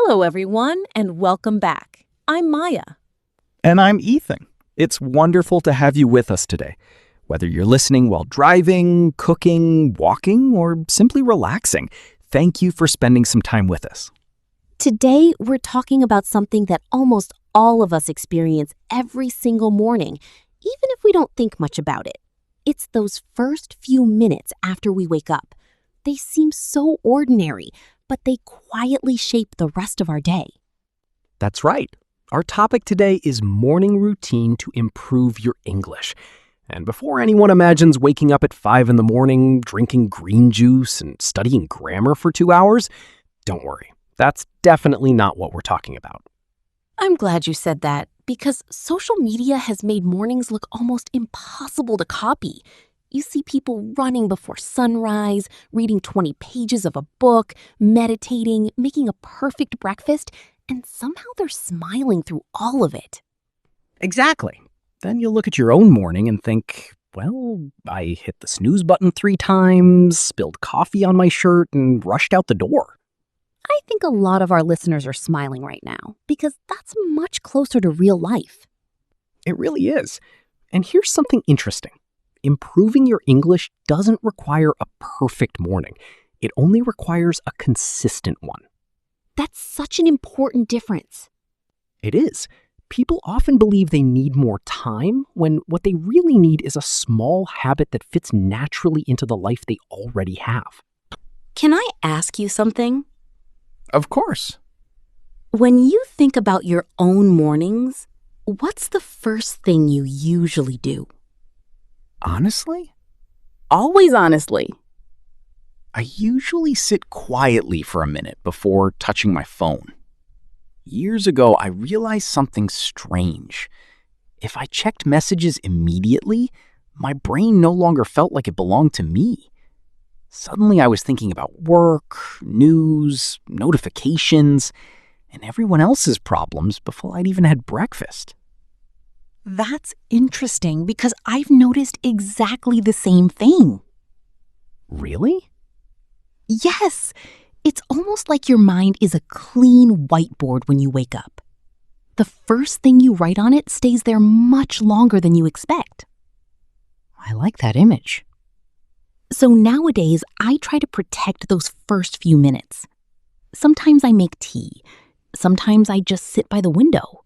Hello, everyone, and welcome back. I'm Maya. And I'm Ethan. It's wonderful to have you with us today. Whether you're listening while driving, cooking, walking, or simply relaxing, thank you for spending some time with us. Today, we're talking about something that almost all of us experience every single morning, even if we don't think much about it. It's those first few minutes after we wake up. They seem so ordinary, but they quietly shape the rest of our day. That's right. Our topic today is morning routine to improve your English. And before anyone imagines waking up at 5 in the morning, drinking green juice, and studying grammar for 2 hours, don't worry. That's definitely not what we're talking about. I'm glad you said that, because social media has made mornings look almost impossible to copy. You see people running before sunrise, reading 20 pages of a book, meditating, making a perfect breakfast, and somehow they're smiling through all of it. Exactly. Then you'll look at your own morning and think, well, I hit the snooze button 3 times, spilled coffee on my shirt, and rushed out the door. I think a lot of our listeners are smiling right now, because that's much closer to real life. It really is. And here's something interesting. Improving your English doesn't require a perfect morning. It only requires a consistent one. That's such an important difference. It is. People often believe they need more time when what they really need is a small habit that fits naturally into the life they already have. Can I ask you something? Of course. When you think about your own mornings, what's the first thing you usually do? Honestly? Always honestly. I usually sit quietly for a minute before touching my phone. Years ago, I realized something strange. If I checked messages immediately, my brain no longer felt like it belonged to me. Suddenly, I was thinking about work, news, notifications, and everyone else's problems before I'd even had breakfast. That's interesting, because I've noticed exactly the same thing. Really? Yes, it's almost like your mind is a clean whiteboard when you wake up. The first thing you write on it stays there much longer than you expect. I like that image. So nowadays, I try to protect those first few minutes. Sometimes I make tea. Sometimes I just sit by the window.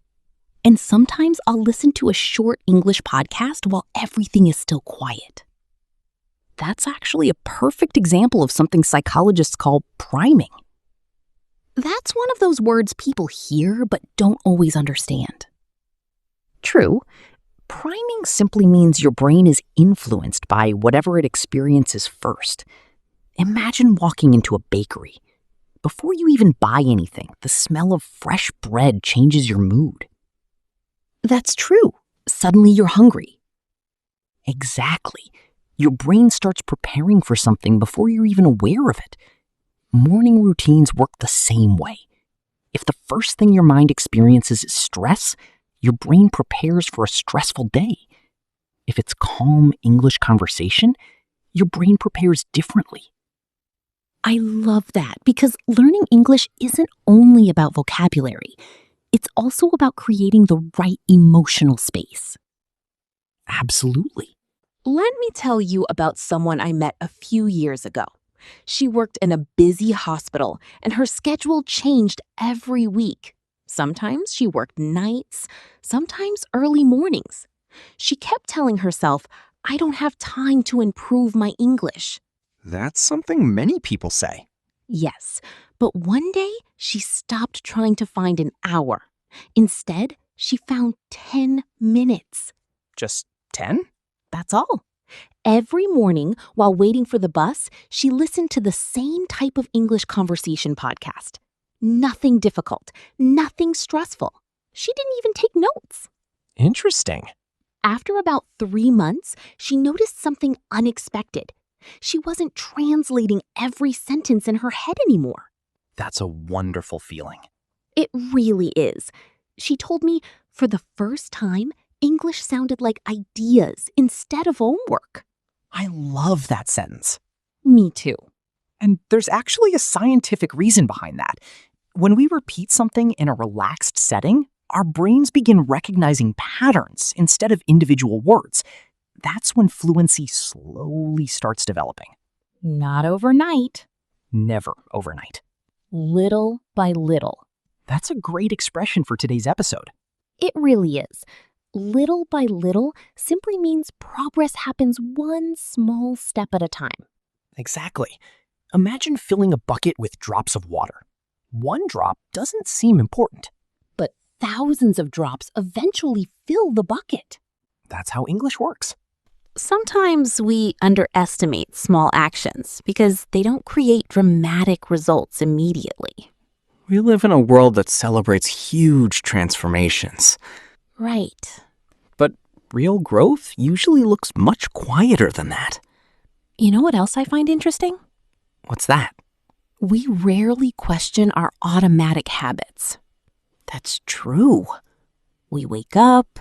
And sometimes I'll listen to a short English podcast while everything is still quiet. That's actually a perfect example of something psychologists call priming. That's one of those words people hear but don't always understand. True, priming simply means your brain is influenced by whatever it experiences first. Imagine walking into a bakery. Before you even buy anything, the smell of fresh bread changes your mood. That's true. Suddenly you're hungry. Exactly. Your brain starts preparing for something before you're even aware of it. Morning routines work the same way. If the first thing your mind experiences is stress, your brain prepares for a stressful day. If it's calm English conversation, your brain prepares differently. I love that, because learning English isn't only about vocabulary. It's also about creating the right emotional space. Absolutely. Let me tell you about someone I met a few years ago. She worked in a busy hospital, and her schedule changed every week. Sometimes she worked nights, sometimes early mornings. She kept telling herself, "I don't have time to improve my English." That's something many people say. Yes, but one day she stopped trying to find an hour. Instead, she found 10 minutes. Just 10? That's all. Every morning, while waiting for the bus, she listened to the same type of English conversation podcast. Nothing difficult, nothing stressful. She didn't even take notes. Interesting. After about 3 months, she noticed something unexpected. She wasn't translating every sentence in her head anymore. That's a wonderful feeling. It really is. She told me, for the first time, English sounded like ideas instead of homework. I love that sentence. Me too. And there's actually a scientific reason behind that. When we repeat something in a relaxed setting, our brains begin recognizing patterns instead of individual words. That's when fluency slowly starts developing. Not overnight. Never overnight. Little by little. That's a great expression for today's episode. It really is. Little by little simply means progress happens one small step at a time. Exactly. Imagine filling a bucket with drops of water. One drop doesn't seem important. But thousands of drops eventually fill the bucket. That's how English works. Sometimes we underestimate small actions because they don't create dramatic results immediately. We live in a world that celebrates huge transformations. Right. But real growth usually looks much quieter than that. You know what else I find interesting? What's that? We rarely question our automatic habits. That's true. We wake up,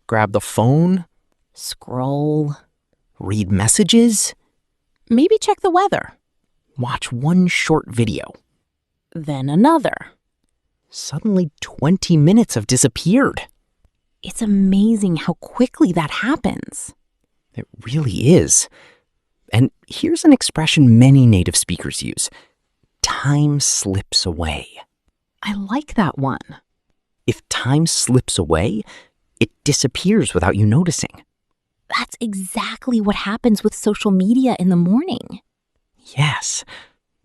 Grab the phone, scroll, read messages, maybe check the weather, watch one short video. then another. Suddenly 20 minutes have disappeared. It's amazing how quickly that happens. It really is. And here's an expression many native speakers use. Time slips away. I like that one. If time slips away, it disappears without you noticing. That's exactly what happens with social media in the morning. Yes,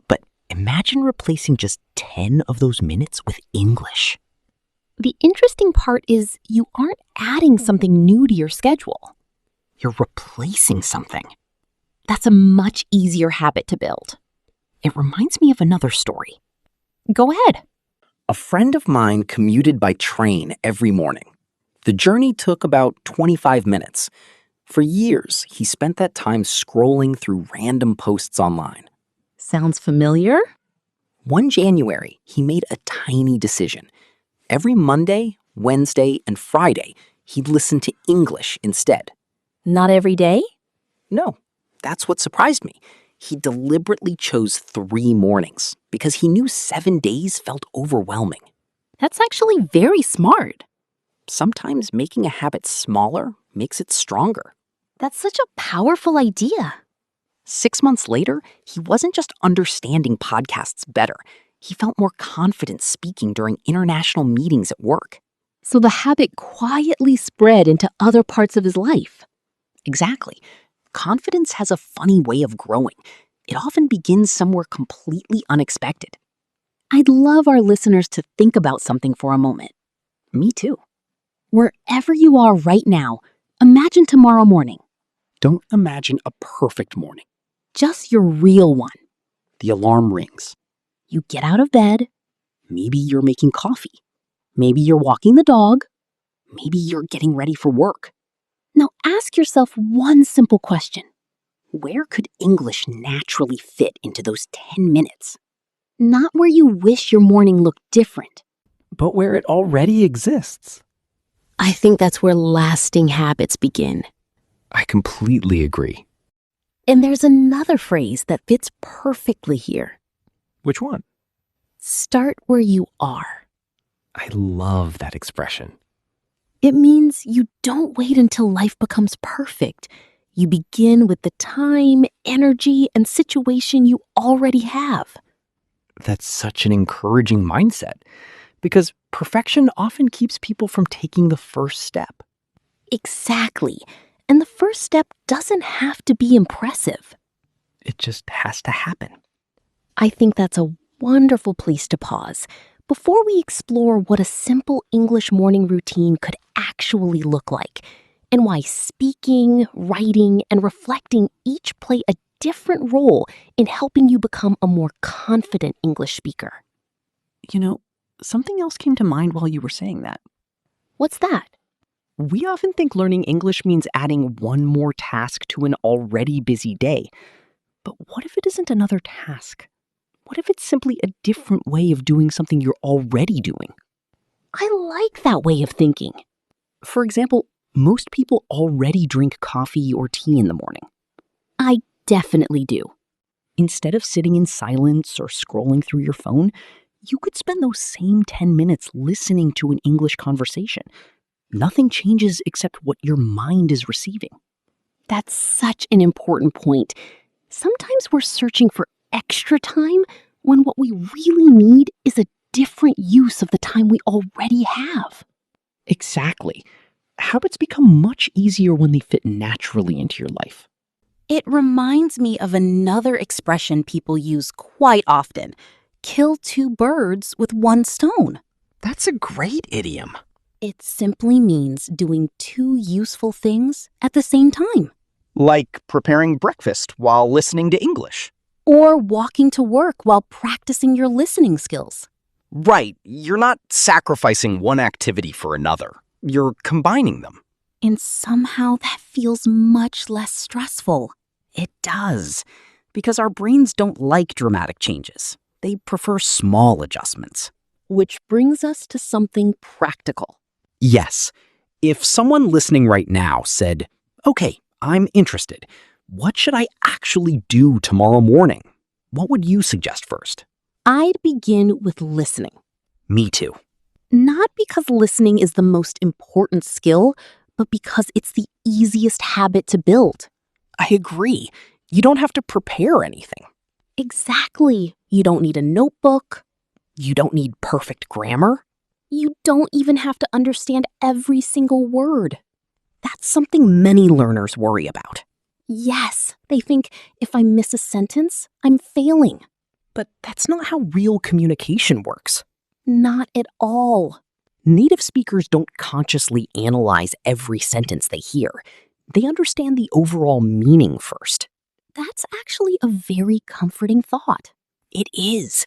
but imagine replacing just 10 of those minutes with English. The interesting part is you aren't adding something new to your schedule. You're replacing something. That's a much easier habit to build. It reminds me of another story. Go ahead. A friend of mine commuted by train every morning. The journey took about 25 minutes. For years, he spent that time scrolling through random posts online. Sounds familiar? One January, he made a tiny decision. Every Monday, Wednesday, and Friday, he'd listen to English instead. Not every day? No, that's what surprised me. He deliberately chose 3 mornings because he knew 7 days felt overwhelming. That's actually very smart. Sometimes making a habit smaller makes it stronger. That's such a powerful idea. 6 months later, he wasn't just understanding podcasts better. He felt more confident speaking during international meetings at work. So the habit quietly spread into other parts of his life. Exactly. Confidence has a funny way of growing. It often begins somewhere completely unexpected. I'd love our listeners to think about something for a moment. Me too. Wherever you are right now, imagine tomorrow morning. Don't imagine a perfect morning. Just your real one. The alarm rings. You get out of bed. Maybe you're making coffee. Maybe you're walking the dog. Maybe you're getting ready for work. Now ask yourself one simple question. Where could English naturally fit into those 10 minutes? Not where you wish your morning looked different. But where it already exists. I think that's where lasting habits begin. I completely agree. And there's another phrase that fits perfectly here. Which one? Start where you are. I love that expression. It means you don't wait until life becomes perfect. You begin with the time, energy, and situation you already have. That's such an encouraging mindset because perfection often keeps people from taking the first step. Exactly. And the first step doesn't have to be impressive. It just has to happen. I think that's a wonderful place to pause before we explore what a simple English morning routine could actually look like and why speaking, writing, and reflecting each play a different role in helping you become a more confident English speaker. You know, something else came to mind while you were saying that. What's that? We often think learning English means adding one more task to an already busy day. But what if it isn't another task? What if it's simply a different way of doing something you're already doing? I like that way of thinking. For example, most people already drink coffee or tea in the morning. I definitely do. Instead of sitting in silence or scrolling through your phone, you could spend those same 10 minutes listening to an English conversation. Nothing changes except what your mind is receiving. That's such an important point. Sometimes we're searching for extra time when what we really need is a different use of the time we already have. Exactly. Habits become much easier when they fit naturally into your life. It reminds me of another expression people use quite often: kill two birds with one stone. That's a great idiom. It simply means doing two useful things at the same time. Like preparing breakfast while listening to English. Or walking to work while practicing your listening skills. Right, you're not sacrificing one activity for another. You're combining them. And somehow that feels much less stressful. It does, because our brains don't like dramatic changes. They prefer small adjustments. Which brings us to something practical. Yes, if someone listening right now said, "Okay, I'm interested. What should I actually do tomorrow morning?" What would you suggest first? I'd begin with listening. Me too. Not because listening is the most important skill, but because it's the easiest habit to build. I agree. You don't have to prepare anything. Exactly. You don't need a notebook. You don't need perfect grammar. You don't even have to understand every single word. That's something many learners worry about. Yes, they think if I miss a sentence, I'm failing. But that's not how real communication works. Not at all. Native speakers don't consciously analyze every sentence they hear. They understand the overall meaning first. That's actually a very comforting thought. It is.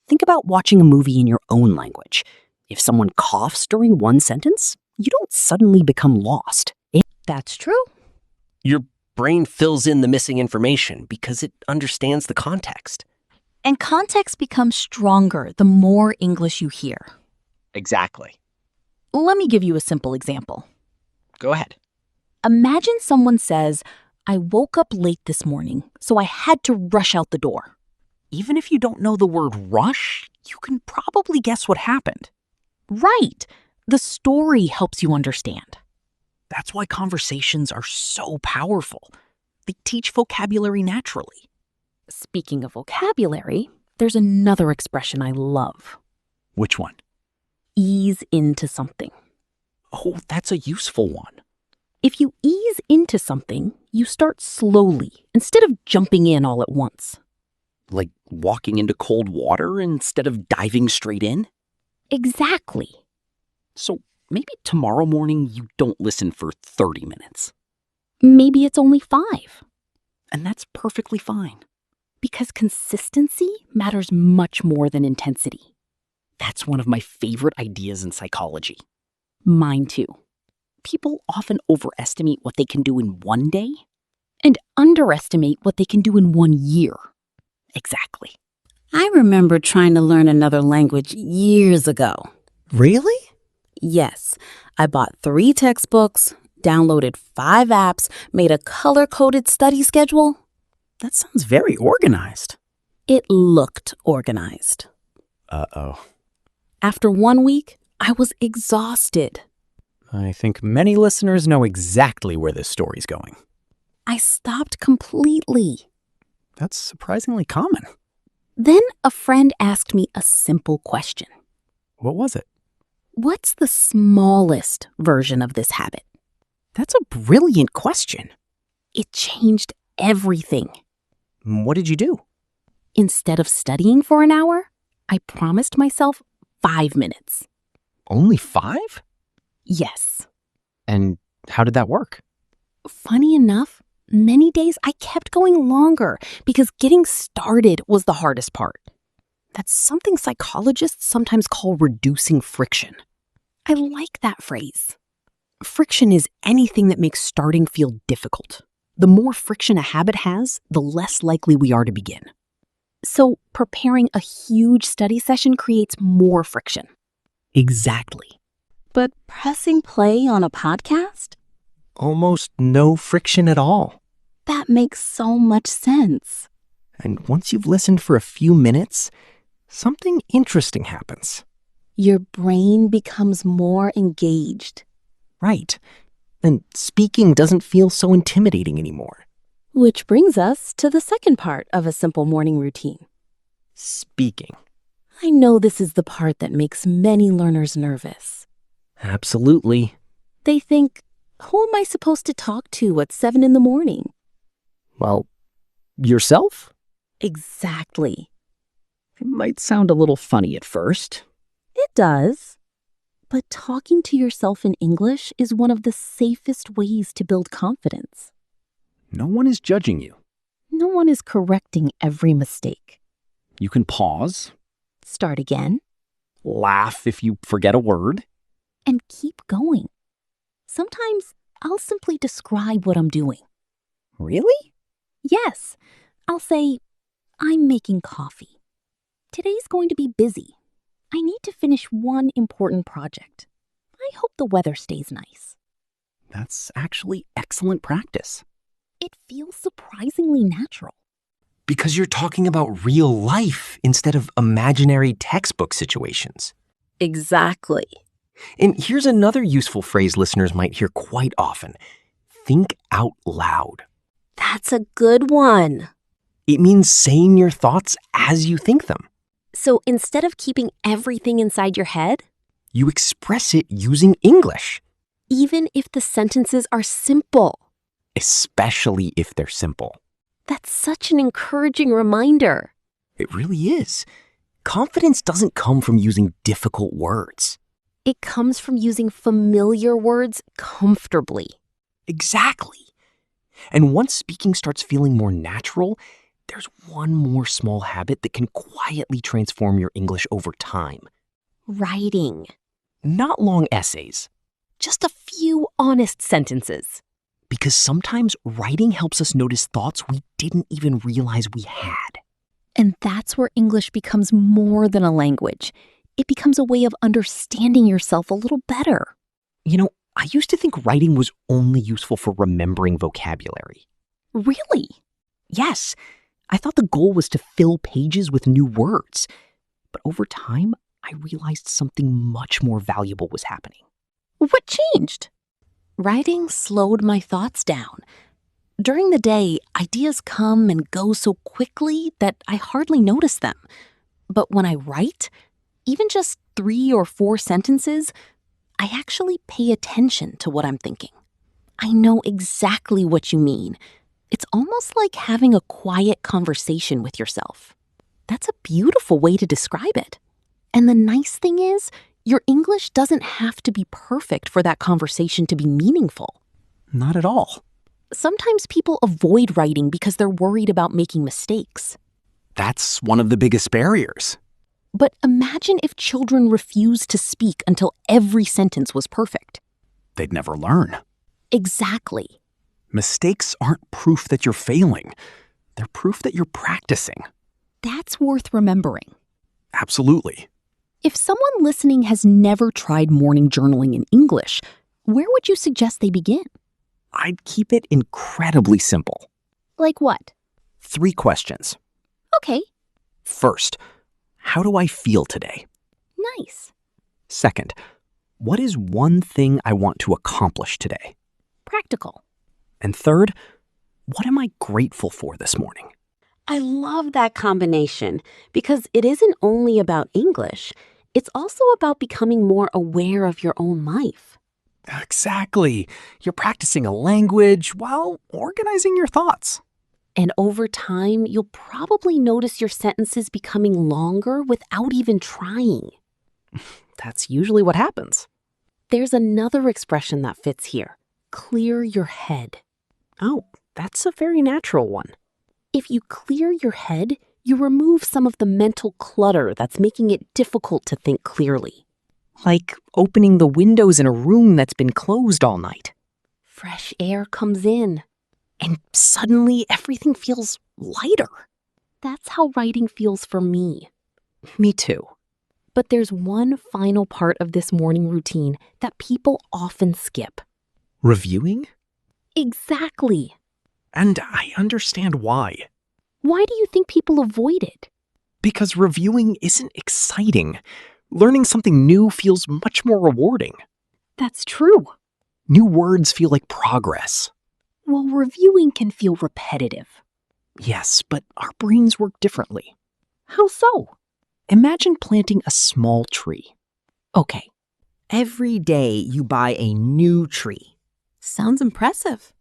Think about watching a movie in your own language. If someone coughs during one sentence, you don't suddenly become lost. That's true. Your brain fills in the missing information because it understands the context. And context becomes stronger the more English you hear. Exactly. Let me give you a simple example. Go ahead. Imagine someone says, "I woke up late this morning, so I had to rush out the door." Even if you don't know the word rush, you can probably guess what happened. Right. The story helps you understand. That's why conversations are so powerful. They teach vocabulary naturally. Speaking of vocabulary, there's another expression I love. Which one? Ease into something. Oh, that's a useful one. If you ease into something, you start slowly instead of jumping in all at once. Like walking into cold water instead of diving straight in? Exactly. So maybe tomorrow morning you don't listen for 30 minutes. Maybe it's only 5. And that's perfectly fine. Because consistency matters much more than intensity. That's one of my favorite ideas in psychology. Mine too. People often overestimate what they can do in one day. And underestimate what they can do in 1 year. Exactly. I remember trying to learn another language years ago. Really? Yes, I bought 3 textbooks, downloaded 5 apps, made a color-coded study schedule. That sounds very organized. It looked organized. Uh-oh. After 1 week, I was exhausted. I think many listeners know exactly where this story's going. I stopped completely. That's surprisingly common. Then a friend asked me a simple question. What was it? What's the smallest version of this habit? That's a brilliant question. It changed everything. What did you do? Instead of studying for an hour, I promised myself 5 minutes. Only 5? Yes. And how did that work? Funny enough, many days I kept going longer because getting started was the hardest part. That's something psychologists sometimes call reducing friction. I like that phrase. Friction is anything that makes starting feel difficult. The more friction a habit has, the less likely we are to begin. So preparing a huge study session creates more friction. Exactly. But pressing play on a podcast? Almost no friction at all. That makes so much sense. And once you've listened for a few minutes, something interesting happens. Your brain becomes more engaged. Right. And speaking doesn't feel so intimidating anymore. Which brings us to the second part of a simple morning routine. Speaking. I know this is the part that makes many learners nervous. Absolutely. They think, who am I supposed to talk to at 7 in the morning? Well, yourself? Exactly. It might sound a little funny at first. It does. But talking to yourself in English is one of the safest ways to build confidence. No one is judging you. No one is correcting every mistake. You can pause, Start again laugh if you forget a word. and keep going. Sometimes I'll simply describe what I'm doing. Really? Yes, I'll say, I'm making coffee. Today's going to be busy. I need to finish one important project. I hope the weather stays nice. That's actually excellent practice. It feels surprisingly natural. Because you're talking about real life instead of imaginary textbook situations. Exactly. And here's another useful phrase listeners might hear quite often. Think out loud. That's a good one. It means saying your thoughts as you think them. So instead of keeping everything inside your head, You express it using English, even if the sentences are simple, Especially if they're simple. that's such an encouraging reminder. It really is. Confidence doesn't come from using difficult words. It comes from using familiar words comfortably. Exactly. And once speaking starts feeling more natural, there's one more small habit that can quietly transform your English over time. Writing. Not long essays, Just a few honest sentences. because sometimes writing helps us notice thoughts we didn't even realize we had. And that's where English becomes more than a language. It becomes a way of understanding yourself a little better. You know, I used to think writing was only useful for remembering vocabulary. Really? Yes, I thought the goal was to fill pages with new words. But over time, I realized something much more valuable was happening. What changed? Writing slowed my thoughts down. During the day, ideas come and go so quickly that I hardly notice them. But when I write, even just 3 or 4 sentences, I actually pay attention to what I'm thinking. I know exactly what you mean. It's almost like having a quiet conversation with yourself. That's a beautiful way to describe it. And the nice thing is, your English doesn't have to be perfect for that conversation to be meaningful. Not at all. Sometimes people avoid writing because they're worried about making mistakes. That's one of the biggest barriers. But imagine if children refused to speak until every sentence was perfect. They'd never learn. Exactly. Mistakes aren't proof that you're failing. They're proof that you're practicing. That's worth remembering. Absolutely. If someone listening has never tried morning journaling in English, where would you suggest they begin? I'd keep it incredibly simple. Like what? 3 questions. Okay, First, how do I feel today? nice. Second, what is one thing I want to accomplish today? Practical. And third, what am I grateful for this morning? I love that combination because it isn't only about English, it's also about becoming more aware of your own life. Exactly. You're practicing a language while organizing your thoughts. And over time, you'll probably notice your sentences becoming longer without even trying. That's usually what happens. There's another expression that fits here. Clear your head. Oh, that's a very natural one. If you clear your head, you remove some of the mental clutter that's making it difficult to think clearly. Like opening the windows in a room that's been closed all night. Fresh air comes in, and suddenly everything feels lighter. That's how writing feels for me. Me too. But there's one final part of this morning routine that people often skip. Reviewing? Exactly. And I understand why. Why do you think people avoid it? Because reviewing isn't exciting. Learning something new feels much more rewarding. That's true. New words feel like progress. Well, reviewing can feel repetitive. Yes, but our brains work differently. How so? Imagine planting a small tree. Okay. Every day you buy a new tree, Sounds impressive.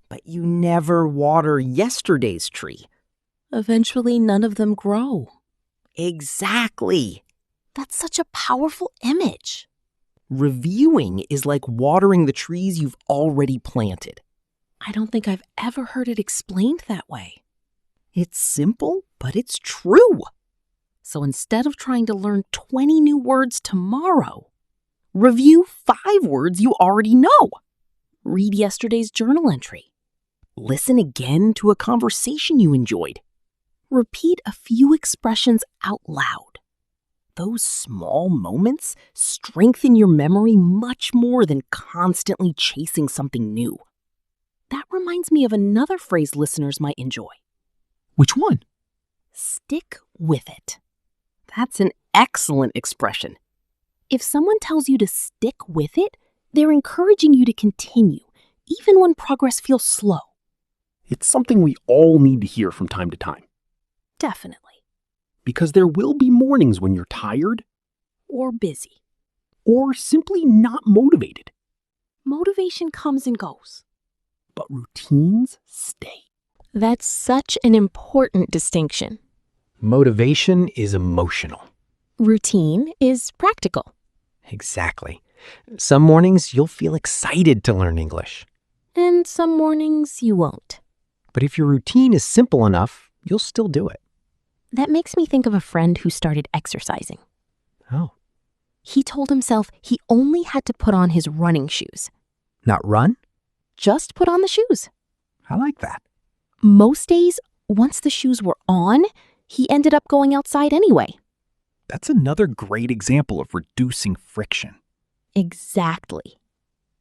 but you never water yesterday's tree. Eventually, none of them grow. Exactly. That's such a powerful image. Reviewing is like watering the trees you've already planted. I don't think I've ever heard it explained that way. It's simple, but it's true. So instead of trying to learn 20 new words tomorrow, review 5 words you already know. Read yesterday's journal entry. Listen again to a conversation you enjoyed. Repeat a few expressions out loud. Those small moments strengthen your memory much more than constantly chasing something new. That reminds me of another phrase listeners might enjoy. Which one? Stick with it. That's an excellent expression. If someone tells you to stick with it, they're encouraging you to continue, even when progress feels slow. It's something we all need to hear from time to time. Definitely. Because there will be mornings when you're tired Or busy. or simply not motivated. Motivation comes and goes. But routines stay. That's such an important distinction. Motivation is emotional. Routine is practical. Exactly. Some mornings you'll feel excited to learn English. And some mornings you won't. But if your routine is simple enough, you'll still do it. That makes me think of a friend who started exercising. Oh. He told himself he only had to put on his running shoes. Not run? Just put on the shoes. I like that. Most days, once the shoes were on, he ended up going outside anyway. That's another great example of reducing friction. Exactly.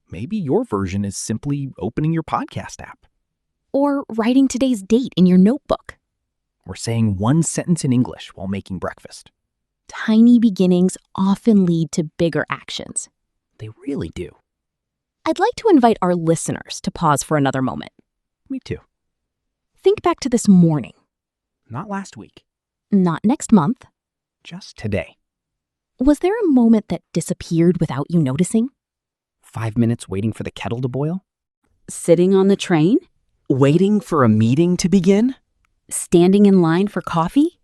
Maybe your version is simply opening your podcast app. Or writing today's date in your notebook. Or saying one sentence in English while making breakfast. Tiny beginnings often lead to bigger actions. They really do. I'd like to invite our listeners to pause for another moment. Me too. Think back to this morning, Not last week. not next month. Just today. Was there a moment that disappeared without you noticing? 5 minutes waiting for the kettle to boil? Sitting on the train? Waiting for a meeting to begin? Standing in line for coffee?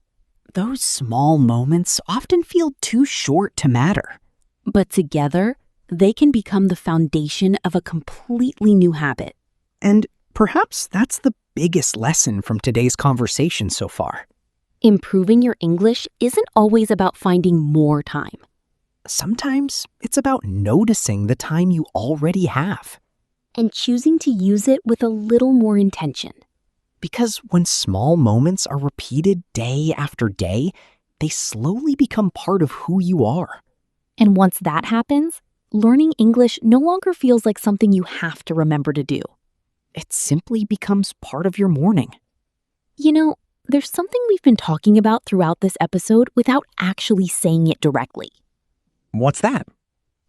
Those small moments often feel too short to matter. But together, they can become the foundation of a completely new habit. And perhaps that's the biggest lesson from today's conversation so far. Improving your English isn't always about finding more time. Sometimes it's about noticing the time you already have. And choosing to use it with a little more intention. Because when small moments are repeated day after day, they slowly become part of who you are. And once that happens, learning English no longer feels like something you have to remember to do. It simply becomes part of your morning. You know, there's something we've been talking about throughout this episode without actually saying it directly. What's that?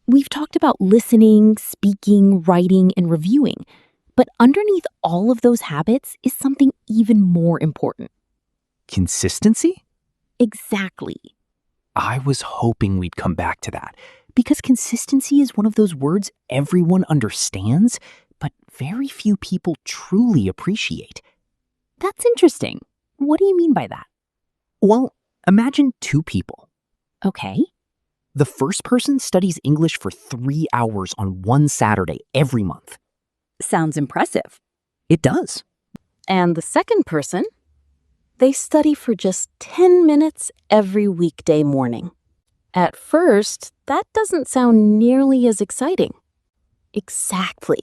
We've talked about listening, speaking, writing, and reviewing. But underneath all of those habits is something even more important. Consistency? Exactly. I was hoping we'd come back to that, because consistency is one of those words everyone understands, but very few people truly appreciate. That's interesting. What do you mean by that? Well, imagine 2 people. Okay. The first person studies English for 3 hours on one Saturday every month. Sounds impressive. It does. And the second person, they study for just 10 minutes every weekday morning. At first, that doesn't sound nearly as exciting. Exactly.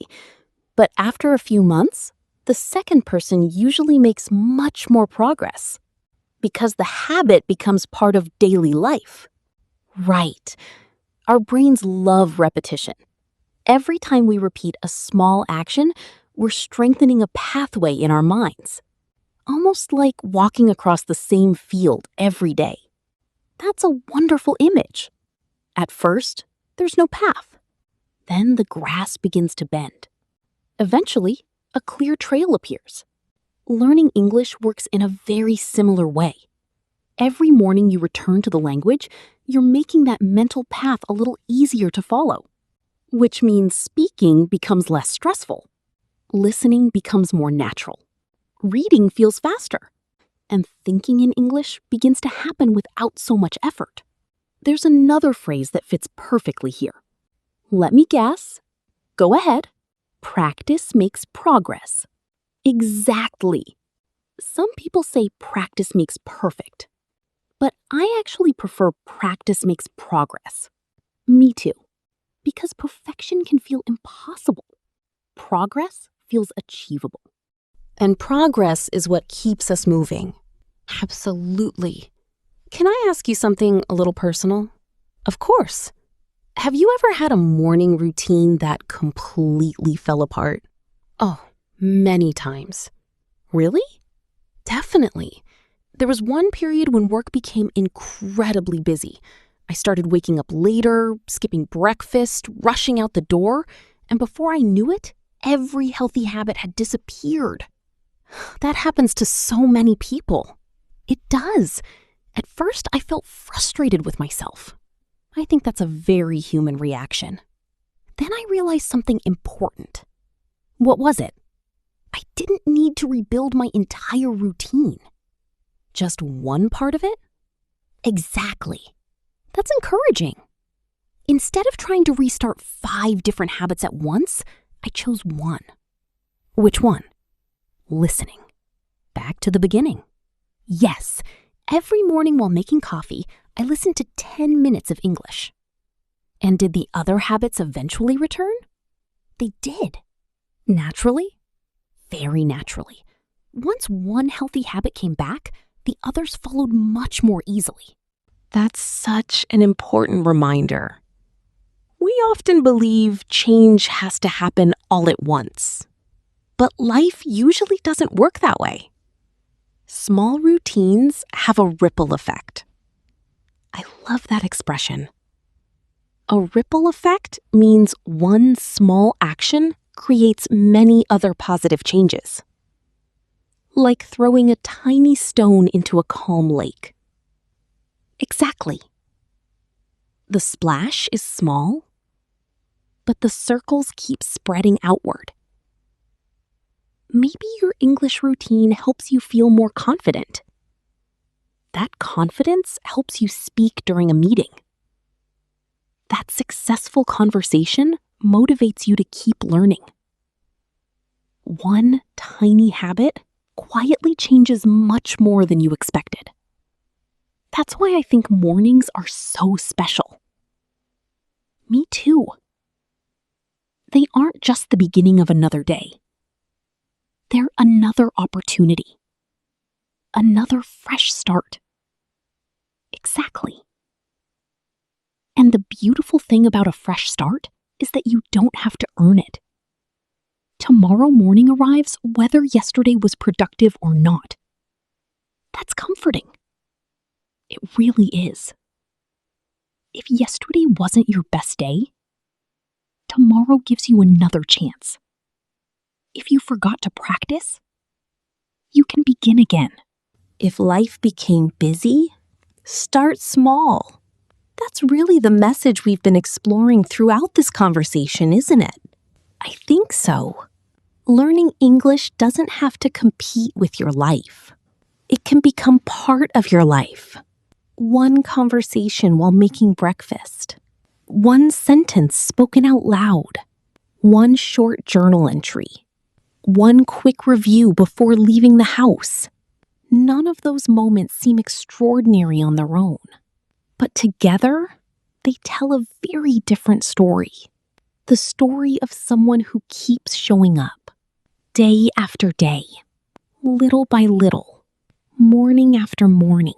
But after a few months, the second person usually makes much more progress because the habit becomes part of daily life. Right. Our brains love repetition. Every time we repeat a small action, we're strengthening a pathway in our minds. Almost like walking across the same field every day. That's a wonderful image. At first, there's no path. Then the grass begins to bend. Eventually, a clear trail appears. Learning English works in a very similar way. Every morning you return to the language, you're making that mental path a little easier to follow, which means speaking becomes less stressful. Listening becomes more natural. Reading feels faster. And thinking in English begins to happen without so much effort. There's another phrase that fits perfectly here. Let me guess. Go ahead. Practice makes progress. Exactly. Some people say practice makes perfect. But I actually prefer practice makes progress. Me too. Because perfection can feel impossible. Progress feels achievable. And progress is what keeps us moving. Absolutely. Can I ask you something a little personal? Of course. Have you ever had a morning routine that completely fell apart? Oh, many times. Really? Definitely. There was one period when work became incredibly busy. I started waking up later, skipping breakfast, rushing out the door, and before I knew it, every healthy habit had disappeared. That happens to so many people. It does. At first, I felt frustrated with myself. I think that's a very human reaction. Then I realized something important. What was it? I didn't need to rebuild my entire routine. Just one part of it? Exactly. That's encouraging. Instead of trying to restart 5 different habits at once, I chose one. Which one? Listening. Back to the beginning. Yes, every morning while making coffee, I listened to 10 minutes of English. And did the other habits eventually return? They did. Naturally? Very naturally. Once one healthy habit came back, the others followed much more easily. That's such an important reminder. We often believe change has to happen all at once. But life usually doesn't work that way. Small routines have a ripple effect. I love that expression. A ripple effect means one small action creates many other positive changes. Like throwing a tiny stone into a calm lake. Exactly. The splash is small, but the circles keep spreading outward. Maybe your English routine helps you feel more confident. That confidence helps you speak during a meeting. That successful conversation motivates you to keep learning. One tiny habit quietly changes much more than you expected. That's why I think mornings are so special. Me too. They aren't just the beginning of another day. They're another opportunity. Another fresh start. Exactly. And the beautiful thing about a fresh start is that you don't have to earn it. Tomorrow morning arrives whether yesterday was productive or not. That's comforting. It really is. If yesterday wasn't your best day, tomorrow gives you another chance. If you forgot to practice, you can begin again. If life became busy, start small. That's really the message we've been exploring throughout this conversation, isn't it? I think so. Learning English doesn't have to compete with your life. It can become part of your life. One conversation while making breakfast. One sentence spoken out loud. One short journal entry. One quick review before leaving the house. None of those moments seem extraordinary on their own. But together, they tell a very different story. The story of someone who keeps showing up. Day after day. Little by little. Morning after morning.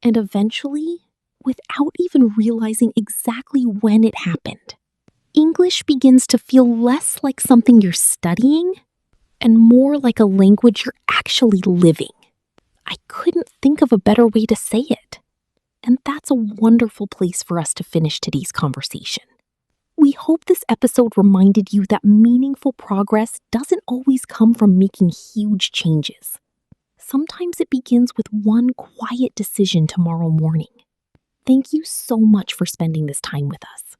And eventually, without even realizing exactly when it happened, English begins to feel less like something you're studying and more like a language you're actually living. I couldn't think of a better way to say it. And that's a wonderful place for us to finish today's conversation. We hope this episode reminded you that meaningful progress doesn't always come from making huge changes. Sometimes it begins with one quiet decision tomorrow morning. Thank you so much for spending this time with us.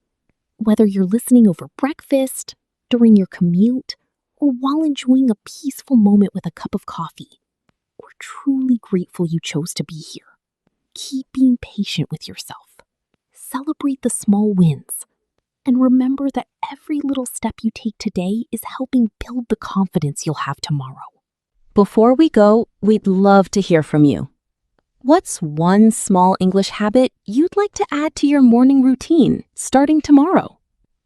Whether you're listening over breakfast, during your commute, or while enjoying a peaceful moment with a cup of coffee, we're truly grateful you chose to be here. Keep being patient with yourself. Celebrate the small wins. And remember that every little step you take today is helping build the confidence you'll have tomorrow. Before we go, we'd love to hear from you. What's one small English habit you'd like to add to your morning routine starting tomorrow?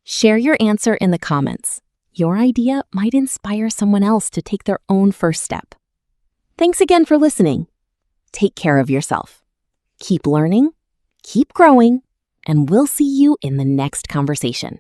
Share your answer in the comments. Your idea might inspire someone else to take their own first step. Thanks again for listening. Take care of yourself. Keep learning, keep growing, and we'll see you in the next conversation.